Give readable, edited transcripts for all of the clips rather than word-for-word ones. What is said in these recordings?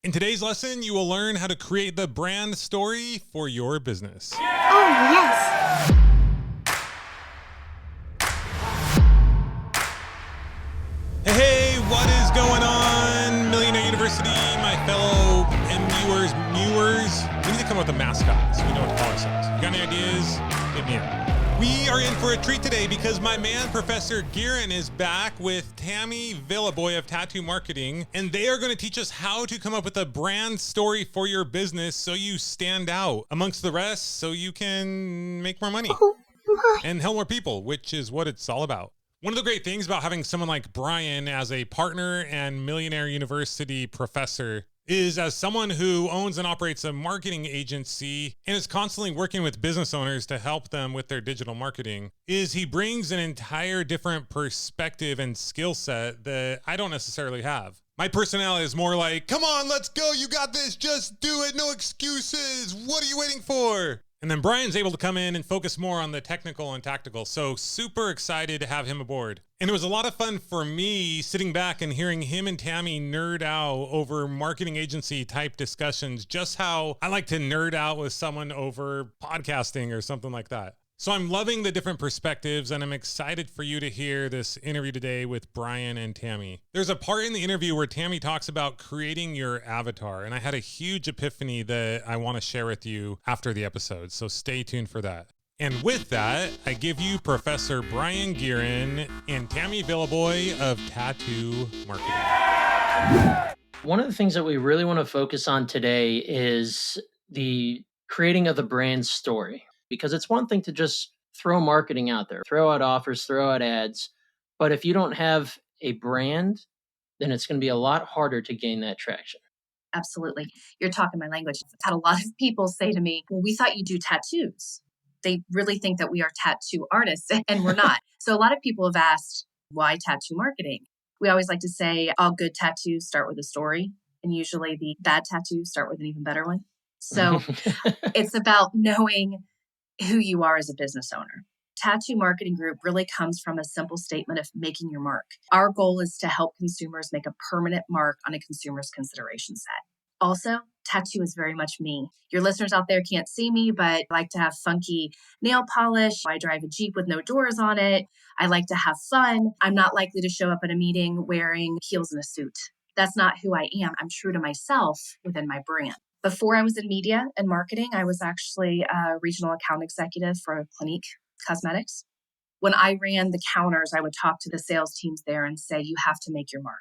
In today's lesson, you will learn how to create the brand story for your business. Oh, yes. Hey, what is going on, Millionaire University, my fellow mewers? We need to come up with a mascot so we know what to call ourselves. You got any ideas? Hit me up. We are in for a treat today because my man, Professor Gearin, is back with Tammy Vilaboy of Tat2 Marketing, and they are going to teach us how to come up with a brand story for your business so you stand out amongst the rest so you can make more money and help more people, which is what it's all about. One of the great things about having someone like Brian as a partner and Millionaire University professor is, as someone who owns and operates a marketing agency and is constantly working with business owners to help them with their digital marketing, is he brings an entire different perspective and skill set that I don't necessarily have. My personality is more like, come on, let's go. You got this. Just do it. No excuses. What are you waiting for? And then Brian's able to come in and focus more on the technical and tactical. So super excited to have him aboard. And it was a lot of fun for me sitting back and hearing him and Tammy nerd out over marketing agency type discussions, just how I like to nerd out with someone over podcasting or something like that. So I'm loving the different perspectives, and I'm excited for you to hear this interview today with Brian and Tammy. There's a part in the interview where Tammy talks about creating your avatar, and I had a huge epiphany that I want to share with you after the episode, so stay tuned for that. And with that, I give you Professor Brian Gearin and Tammy Vilaboy of Tat2 Marketing. One of the things that we really want to focus on today is the creating of the brand story. Because it's one thing to just throw marketing out there, throw out offers, throw out ads. But if you don't have a brand, then it's going to be a lot harder to gain that traction. Absolutely. You're talking my language. I've had a lot of people say to me, well, we thought you do tattoos. They really think that we are tattoo artists, and we're not. So a lot of people have asked, why tattoo marketing? We always like to say all good tattoos start with a story, and usually the bad tattoos start with an even better one. So it's about knowing who you are as a business owner. Tat2 Marketing Group really comes from a simple statement of making your mark. Our goal is to help consumers make a permanent mark on a consumer's consideration set. Also, tattoo is very much me. Your listeners out there can't see me, but I like to have funky nail polish. I drive a Jeep with no doors on it. I like to have fun. I'm not likely to show up at a meeting wearing heels and a suit. That's not who I am. I'm true to myself within my brand. Before I was in media and marketing, I was actually a regional account executive for Clinique Cosmetics. When I ran the counters, I would talk to the sales teams there and say, you have to make your mark.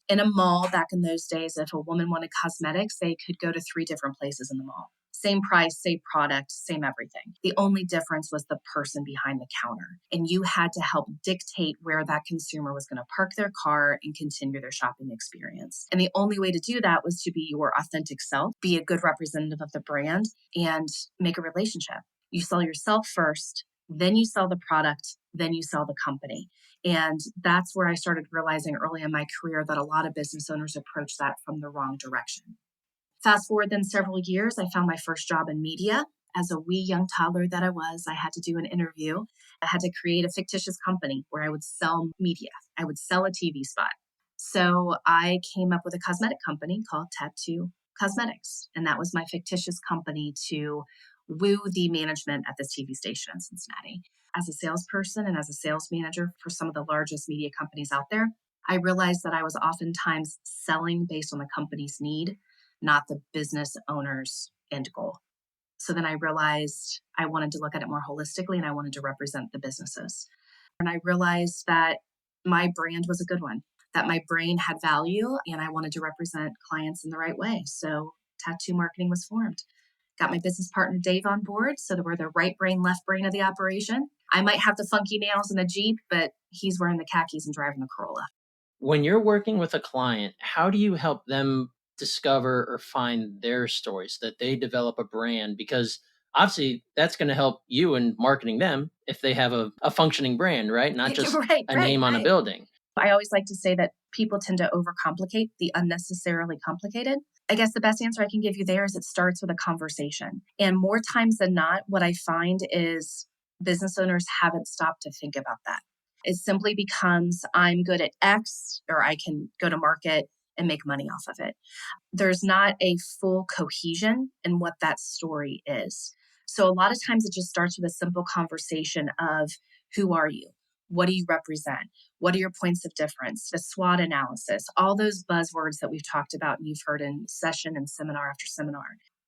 In a mall back in those days, if a woman wanted cosmetics, they could go to 3 different places in the mall. Same price, same product, same everything. The only difference was the person behind the counter. And you had to help dictate where that consumer was going to park their car and continue their shopping experience. And the only way to do that was to be your authentic self, be a good representative of the brand, and make a relationship. You sell yourself first, then you sell the product, then you sell the company. And that's where I started realizing early in my career that a lot of business owners approach that from the wrong direction. Fast forward then several years, I found my first job in media. As a wee young toddler that I was, I had to do an interview. I had to create a fictitious company where I would sell media. I would sell a TV spot. So I came up with a cosmetic company called Tat2 Cosmetics. And that was my fictitious company to woo the management at this TV station in Cincinnati. As a salesperson and as a sales manager for some of the largest media companies out there, I realized that I was oftentimes selling based on the company's need, not the business owner's end goal. So then I realized I wanted to look at it more holistically and I wanted to represent the businesses. And I realized that my brand was a good one, that my brain had value and I wanted to represent clients in the right way. So Tat2 Marketing was formed. Got my business partner Dave on board, so that we're the right brain, left brain of the operation. I might have the funky nails in a Jeep, but he's wearing the khakis and driving the Corolla. When you're working with a client, how do you help them discover or find their stories so that they develop a brand? Because obviously that's going to help you in marketing them if they have a functioning brand, right? Not just a name on a building. I always like to say that people tend to overcomplicate the unnecessarily complicated. I guess the best answer I can give you there is it starts with a conversation. And more times than not, what I find is business owners haven't stopped to think about that. It simply becomes, I'm good at X, or I can go to market and make money off of it. There's not a full cohesion in what that story is. So a lot of times it just starts with a simple conversation of who are you? What do you represent? What are your points of difference? The SWOT analysis, all those buzzwords that we've talked about and you've heard in session and seminar after seminar.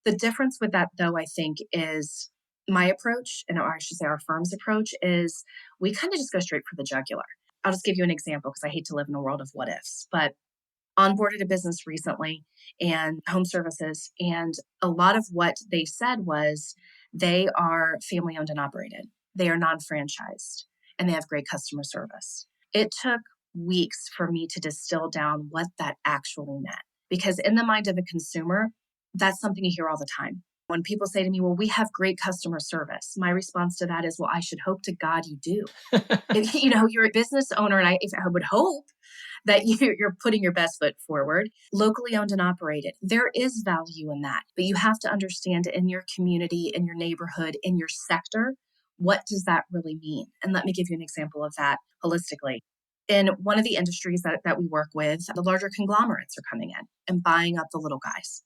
The difference with that, though, I think, is my approach, and or I should say our firm's approach, is we kind of just go straight for the jugular. I'll just give you an example because I hate to live in a world of what ifs, but onboarded a business recently and home services. And a lot of what they said was they are family owned and operated. They are non-franchised and they have great customer service. It took weeks for me to distill down what that actually meant. Because in the mind of a consumer, that's something you hear all the time. When people say to me, well, we have great customer service, my response to that is, well, I should hope to God you do. If, you're a business owner, and I would hope that you're putting your best foot forward, locally owned and operated. There is value in that, but you have to understand in your community, in your neighborhood, in your sector, what does that really mean? And let me give you an example of that holistically. In one of the industries that we work with, the larger conglomerates are coming in and buying up the little guys,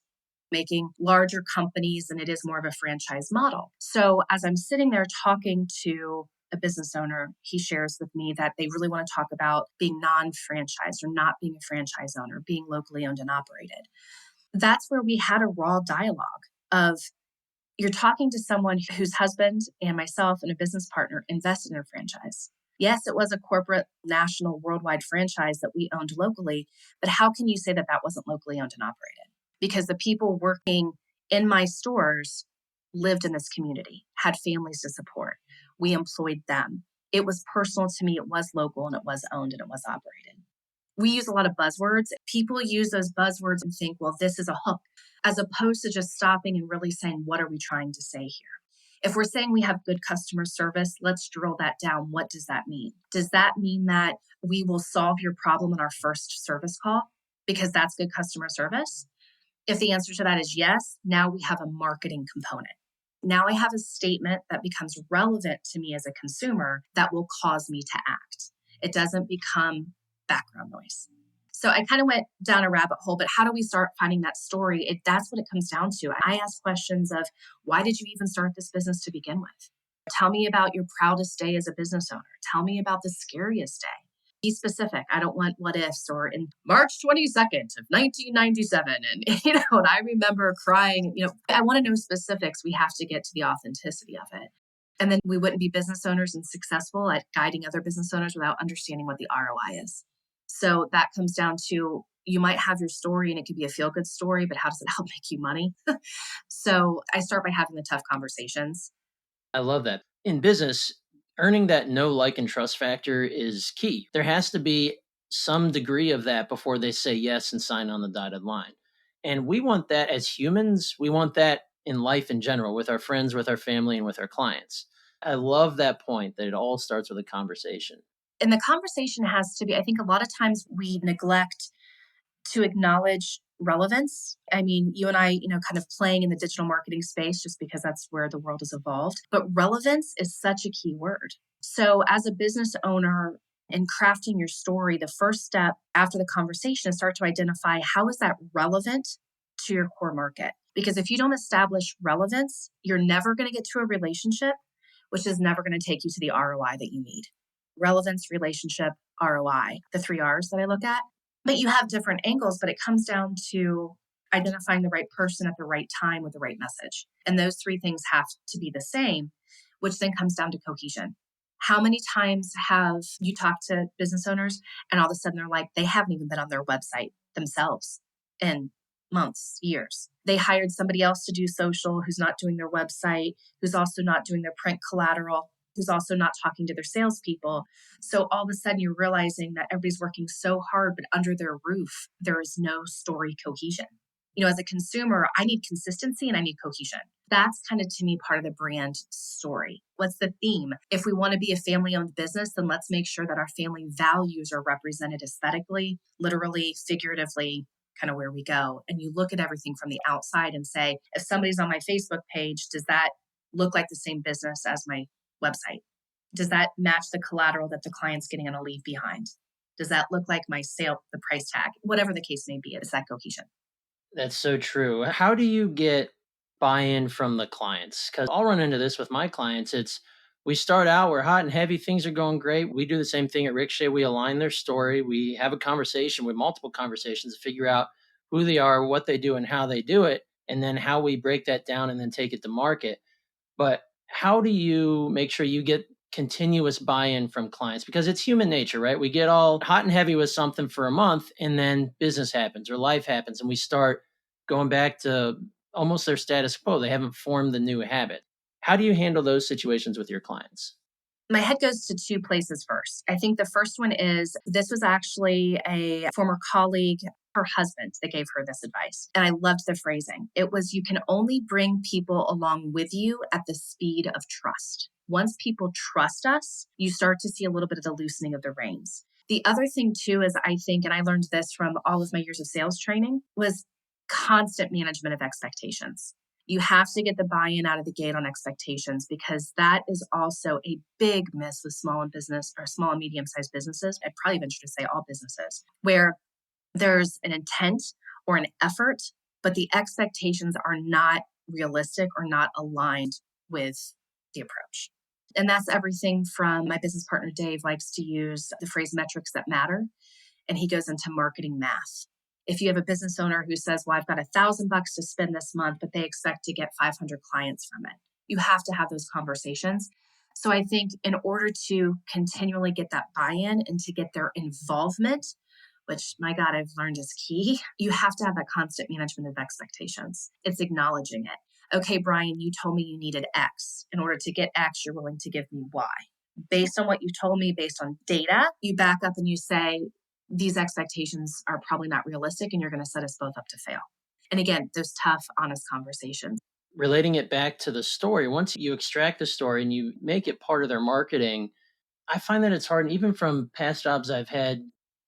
making larger companies, and it is more of a franchise model. So as I'm sitting there talking to a business owner, he shares with me that they really want to talk about being non-franchised or not being a franchise owner, being locally owned and operated. That's where we had a raw dialogue of you're talking to someone whose husband and myself and a business partner invested in a franchise. Yes, it was a corporate, national, worldwide franchise that we owned locally, but how can you say that that wasn't locally owned and operated? Because the people working in my stores lived in this community, had families to support. We employed them. It was personal to me. It was local and it was owned and it was operated. We use a lot of buzzwords. People use those buzzwords and think, well, this is a hook, as opposed to just stopping and really saying, what are we trying to say here? If we're saying we have good customer service, let's drill that down. What does that mean? Does that mean that we will solve your problem in our first service call because that's good customer service? If the answer to that is yes, now we have a marketing component. Now I have a statement that becomes relevant to me as a consumer that will cause me to act. It doesn't become background noise. So I kind of went down a rabbit hole, but how do we start finding that story? That's what it comes down to. I ask questions of, why did you even start this business to begin with? Tell me about your proudest day as a business owner. Tell me about the scariest day. Be specific. I don't want what ifs or in March 22nd of 1997. And, and I remember crying, I want to know specifics. We have to get to the authenticity of it. And then we wouldn't be business owners and successful at guiding other business owners without understanding what the ROI is. So that comes down to, you might have your story and it could be a feel-good story, but how does it help make you money? So I start by having the tough conversations. I love that. In business, earning that know, like, and trust factor is key. There has to be some degree of that before they say yes and sign on the dotted line. And we want that as humans. We want that in life in general, with our friends, with our family, and with our clients. I love that point that it all starts with a conversation. And the conversation has to be, I think a lot of times we neglect to acknowledge relevance. I mean, you and I, kind of playing in the digital marketing space just because that's where the world has evolved. But relevance is such a key word. So as a business owner in crafting your story, the first step after the conversation is start to identify how is that relevant to your core market? Because if you don't establish relevance, you're never going to get to a relationship, which is never going to take you to the ROI that you need. Relevance, relationship, ROI, the 3 R's that I look at. But you have different angles, but it comes down to identifying the right person at the right time with the right message. And those 3 things have to be the same, which then comes down to cohesion. How many times have you talked to business owners and all of a sudden they're like, they haven't even been on their website themselves in months, years. They hired somebody else to do social who's not doing their website, who's also not doing their print collateral, who's also not talking to their salespeople. So all of a sudden you're realizing that everybody's working so hard, but under their roof, there is no story cohesion. As a consumer, I need consistency and I need cohesion. That's kind of, to me, part of the brand story. What's the theme? If we want to be a family-owned business, then let's make sure that our family values are represented aesthetically, literally, figuratively, kind of where we go. And you look at everything from the outside and say, if somebody's on my Facebook page, does that look like the same business as my website? Does that match the collateral that the client's getting on a leave behind? Does that look like my sale, the price tag? Whatever the case may be, it's that cohesion. That's so true. How do you get buy-in from the clients? Because I'll run into this with my clients. It's we start out, we're hot and heavy, things are going great. We do the same thing at Ricochet. We align their story. We have a conversation with multiple conversations to figure out who they are, what they do, and how they do it, and then how we break that down and then take it to market. But how do you make sure you get continuous buy-in from clients? Because it's human nature, right? We get all hot and heavy with something for a month and then business happens or life happens and we start going back to almost their status quo. They haven't formed the new habit. How do you handle those situations with your clients? My head goes to two places first. I think the first one is this was actually a former colleague, her husband, that gave her this advice. And I loved the phrasing. It was, you can only bring people along with you at the speed of trust. Once people trust us, you start to see a little bit of the loosening of the reins. The other thing too is I think, and I learned this from all of my years of sales training, was constant management of expectations. You have to get the buy-in out of the gate on expectations, because that is also a big miss with small and business or small and medium-sized businesses. I'd probably venture to say all businesses, where there's an intent or an effort, but the expectations are not realistic or not aligned with the approach. And that's everything from, my business partner Dave likes to use the phrase metrics that matter, and he goes into marketing math. If you have a business owner who says, well, I've got $1,000 to spend this month, but they expect to get 500 clients from it, you have to have those conversations. So I think in order to continually get that buy-in and to get their involvement, which, my God, I've learned is key, you have to have that constant management of expectations. It's acknowledging it. Okay, Brian, you told me you needed X. In order to get X, you're willing to give me Y. Based on what you told me, based on data, you back up and you say, these expectations are probably not realistic and you're going to set us both up to fail. And again, those tough, honest conversations. Relating it back to the story, once you extract the story and you make it part of their marketing, I find that it's hard, and even from past jobs I've had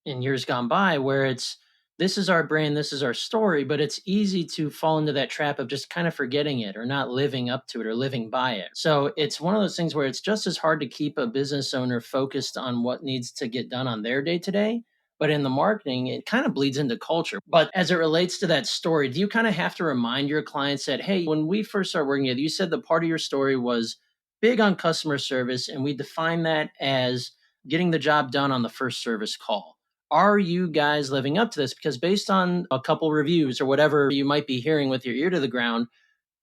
in years gone by, where it's this is our brand, this is our story, but it's easy to fall into that trap of just kind of forgetting it or not living up to it or living by it. So it's one of those things where it's just as hard to keep a business owner focused on what needs to get done on their day to day. But in the marketing, it kind of bleeds into culture. But as it relates to that story, do you kind of have to remind your clients that, hey, when we first started working together, you said the part of your story was big on customer service, and we define that as getting the job done on the first service call. Are you guys living up to this? Because based on a couple reviews or whatever you might be hearing with your ear to the ground,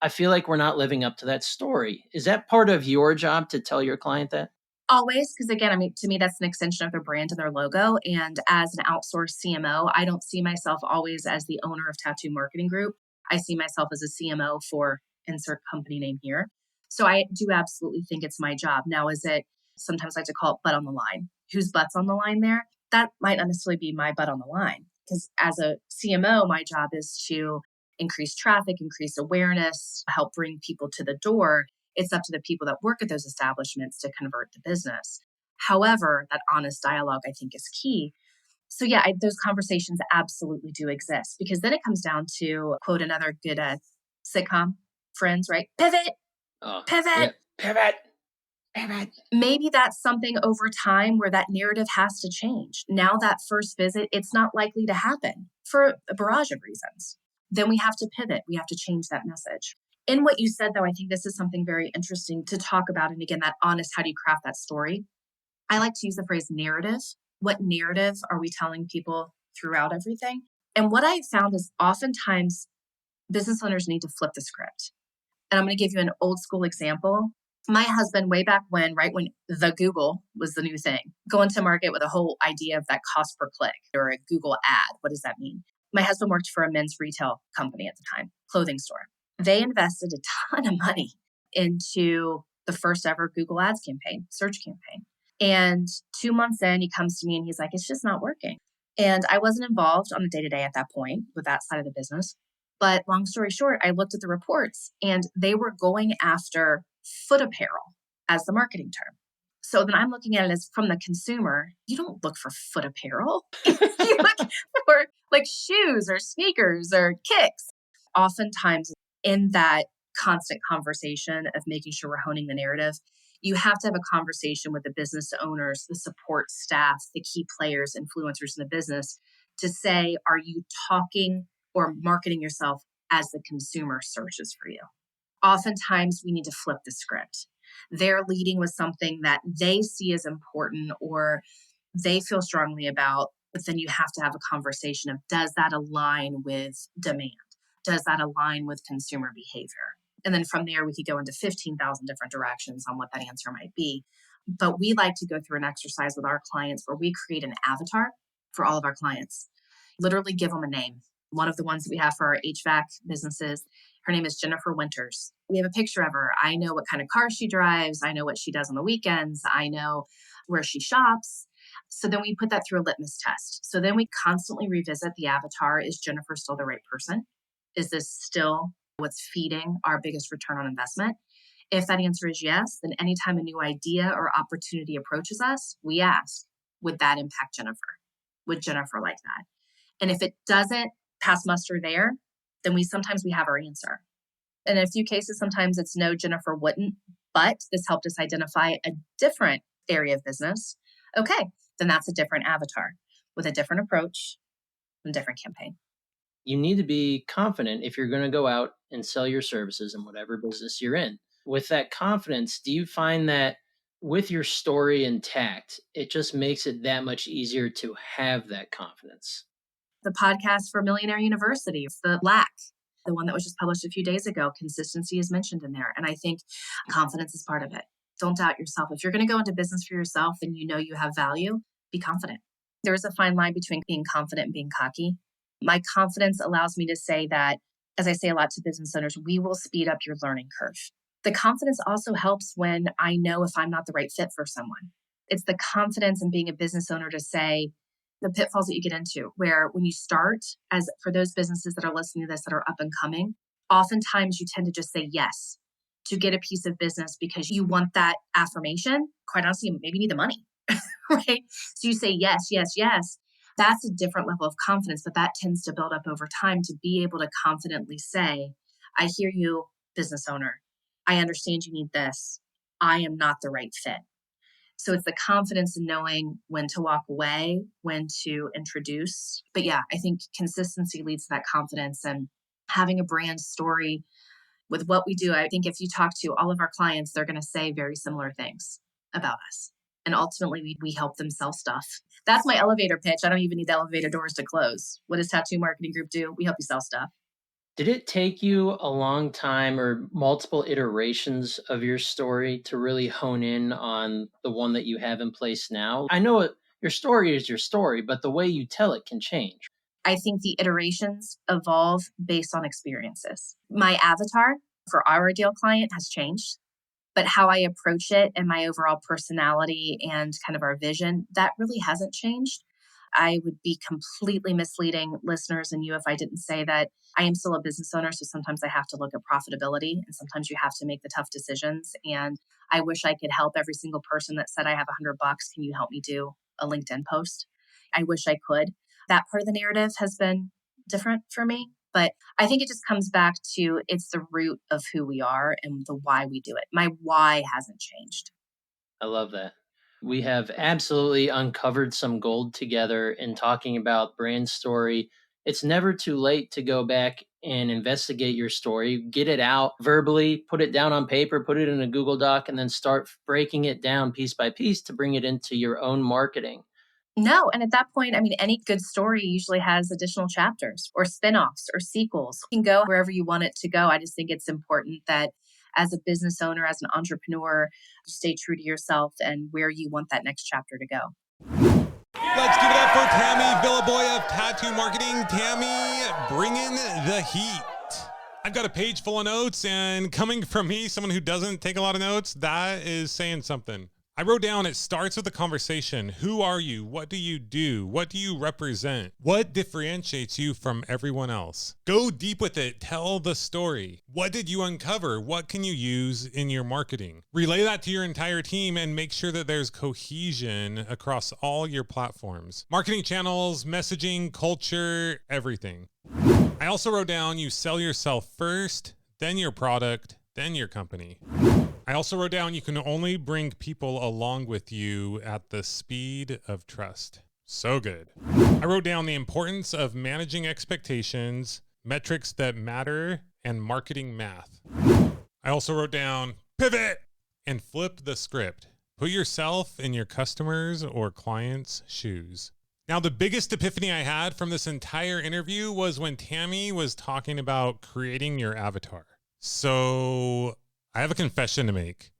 I feel like we're not living up to that story. Is that part of your job to tell your client that? Always, because again, I mean, to me, that's an extension of their brand and their logo. And as an outsourced CMO, I don't see myself always as the owner of Tat2 Marketing Group. I see myself as a CMO for insert company name here. So I do absolutely think it's my job. Now, is it, sometimes I like to call it butt on the line? Whose butt's on the line there? That might not necessarily be my butt on the line. Because as a CMO, my job is to increase traffic, increase awareness, help bring people to the door. It's up to the people that work at those establishments to convert the business. However, that honest dialogue, I think, is key. So yeah, those conversations absolutely do exist, because then it comes down to, quote another good sitcom, Friends, right? Pivot, Yeah. pivot. Pivot. Pivot. Maybe that's something over time where that narrative has to change. Now that first visit, it's not likely to happen for a barrage of reasons. Then we have to pivot. We have to change that message. In what you said, though, I think this is something very interesting to talk about. And again, that honest, how do you craft that story? I like to use the phrase narrative. What narrative are we telling people throughout everything? And what I found is oftentimes business owners need to flip the script. And I'm going to give you an old school example. My husband, way back when, right when the Google was the new thing, going to market with a whole idea of that cost per click or a Google ad. What does that mean? My husband worked for a men's retail company at the time, clothing store. They invested a ton of money into the first ever Google Ads campaign, search campaign. And 2 months in, he comes to me and he's like, it's just not working. And I wasn't involved on a day-to-day at that point with that side of the business. But long story short, I looked at the reports and they were going after foot apparel as the marketing term. So then I'm looking at it as, from the consumer, you don't look for foot apparel. You look for like shoes or sneakers or kicks. Oftentimes in that constant conversation of making sure we're honing the narrative, You have to have a conversation with the business owners, the support staff, the key players, influencers in the business to say, are you talking or marketing yourself as the consumer searches for you? Oftentimes, we need to flip the script. They're leading with something that they see as important or they feel strongly about, but then you have to have a conversation of, does that align with demand? Does that align with consumer behavior? And then from there, we could go into 15,000 different directions on what that answer might be. But we like to go through an exercise with our clients where we create an avatar for all of our clients, literally give them a name. One of the ones that we have for our HVAC businesses, her name is Jennifer Winters. We have a picture of her. I know what kind of car she drives. I know what she does on the weekends. I know where she shops. So then we put that through a litmus test. So then we constantly revisit the avatar. Is Jennifer still the right person? Is this still what's feeding our biggest return on investment? If that answer is yes, then anytime a new idea or opportunity approaches us, we ask, would that impact Jennifer? Would Jennifer like that? And if it doesn't pass muster there, then we have our answer. In a few cases, sometimes it's no, Jennifer wouldn't, but this helped us identify a different area of business. Okay, then that's a different avatar with a different approach and different campaign. You need to be confident if you're going to go out and sell your services in whatever business you're in. With that confidence, do you find that with your story intact, it just makes it that much easier to have that confidence? The podcast for Millionaire University, the LAC, the one that was just published a few days ago, consistency is mentioned in there. And I think confidence is part of it. Don't doubt yourself. If you're going to go into business for yourself and you know you have value, be confident. There's a fine line between being confident and being cocky. My confidence allows me to say that, as I say a lot to business owners, we will speed up your learning curve. The confidence also helps when I know if I'm not the right fit for someone. It's the confidence in being a business owner to say the pitfalls that you get into, where when you start, as for those businesses that are listening to this that are up and coming, oftentimes you tend to just say yes to get a piece of business because you want that affirmation. Quite honestly, maybe you need the money, right? So you say yes, yes, yes. That's a different level of confidence, but that tends to build up over time to be able to confidently say, I hear you, business owner. I understand you need this. I am not the right fit. So it's the confidence in knowing when to walk away, when to introduce. But yeah, I think consistency leads to that confidence and having a brand story with what we do. I think if you talk to all of our clients, they're going to say very similar things about us. And ultimately, we help them sell stuff. That's my elevator pitch. I don't even need the elevator doors to close. What does Tat2 Marketing Group do? We help you sell stuff. Did it take you a long time or multiple iterations of your story to really hone in on the one that you have in place now? I know your story is your story, but the way you tell it can change. I think the iterations evolve based on experiences. My avatar for our ideal client has changed, but how I approach it and my overall personality and kind of our vision, that really hasn't changed. I would be completely misleading listeners and you if I didn't say that I am still a business owner. So sometimes I have to look at profitability and sometimes you have to make the tough decisions. And I wish I could help every single person that said, I have $100. Can you help me do a LinkedIn post? I wish I could. That part of the narrative has been different for me. But I think it just comes back to it's the root of who we are and the why we do it. My why hasn't changed. I love that. We have absolutely uncovered some gold together in talking about brand story. It's never too late to go back and investigate your story, get it out verbally, put it down on paper, put it in a Google Doc, and then start breaking it down piece by piece to bring it into your own marketing. No. And at that point, I mean, any good story usually has additional chapters or spinoffs or sequels. You can go wherever you want it to go. I just think it's important that as a business owner, as an entrepreneur, you stay true to yourself and where you want that next chapter to go. Let's give it up for Tammy Vilaboy of Tat2 Marketing. Tammy, bringing the heat. I've got a page full of notes, and coming from me, someone who doesn't take a lot of notes, that is saying something. I wrote down, it starts with a conversation. Who are you? What do you do? What do you represent? What differentiates you from everyone else? Go deep with it. Tell the story. What did you uncover? What can you use in your marketing? Relay that to your entire team and make sure that there's cohesion across all your platforms. Marketing channels, messaging, culture, everything. I also wrote down, you sell yourself first, then your product, then your company. I also wrote down, you can only bring people along with you at the speed of trust. So good. I wrote down the importance of managing expectations, metrics that matter, and marketing math. I also wrote down pivot and flip the script. Put yourself in your customers' or clients' shoes. Now, the biggest epiphany I had from this entire interview was when Tammy was talking about creating your avatar. So I have a confession to make.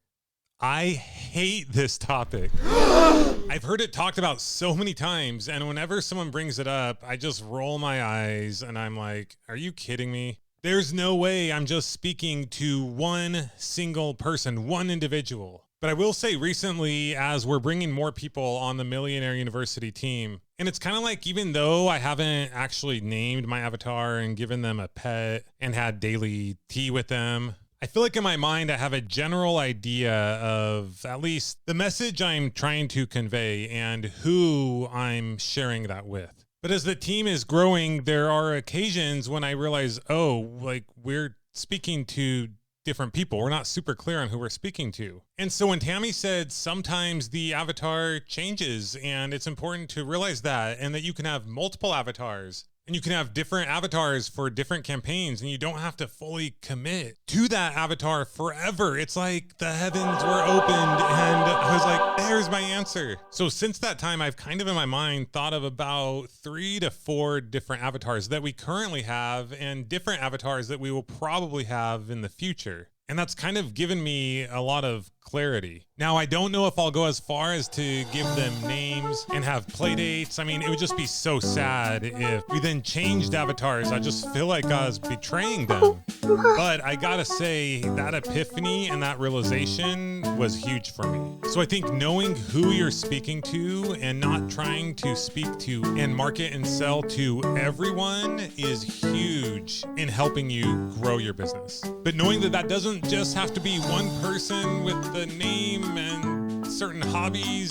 I hate this topic. I've heard it talked about so many times, and whenever someone brings it up, I just roll my eyes and I'm like, are you kidding me? There's no way I'm just speaking to one single person, one individual. But I will say recently, as we're bringing more people on the Millionaire University team, and it's kind of like, even though I haven't actually named my avatar and given them a pet and had daily tea with them, I feel like in my mind, I have a general idea of at least the message I'm trying to convey and who I'm sharing that with. But as the team is growing, there are occasions when I realize, oh, like we're speaking to different people. We're not super clear on who we're speaking to. And so when Tammy said sometimes the avatar changes, and it's important to realize that, and that you can have multiple avatars, and you can have different avatars for different campaigns, and you don't have to fully commit to that avatar forever. It's like the heavens were opened and I was like, there's my answer. So since that time, I've kind of in my mind thought of about 3 to 4 different avatars that we currently have and different avatars that we will probably have in the future. And that's kind of given me a lot of clarity. Now, I don't know if I'll go as far as to give them names and have play dates. I mean, it would just be so sad if we then changed avatars. I just feel like I was betraying them. But I gotta say, that epiphany and that realization was huge for me. So I think knowing who you're speaking to and not trying to speak to and market and sell to everyone is huge in helping you grow your business. But knowing that that doesn't just have to be one person with the name and certain hobbies,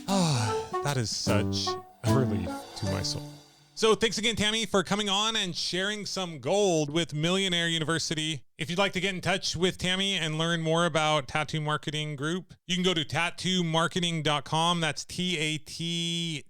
that is such a relief to my soul. So thanks again, Tammy, for coming on and sharing some gold with Millionaire University. If you'd like to get in touch with Tammy and learn more about Tat2 Marketing Group, you can go to tat2marketing.com. That's TAT2,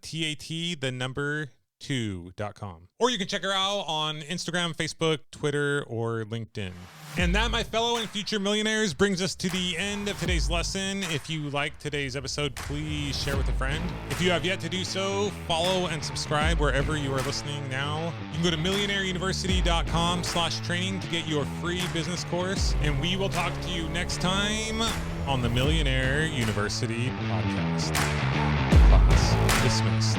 TAT, the number 2.com. Or you can check her out on Instagram, Facebook, Twitter, or LinkedIn. And that, my fellow and future millionaires, brings us to the end of today's lesson. If you liked today's episode, please share with a friend. If you have yet to do so, follow and subscribe wherever you are listening now. You can go to millionaireuniversity.com/training to get your free business course. And we will talk to you next time on the Millionaire University podcast. Class dismissed.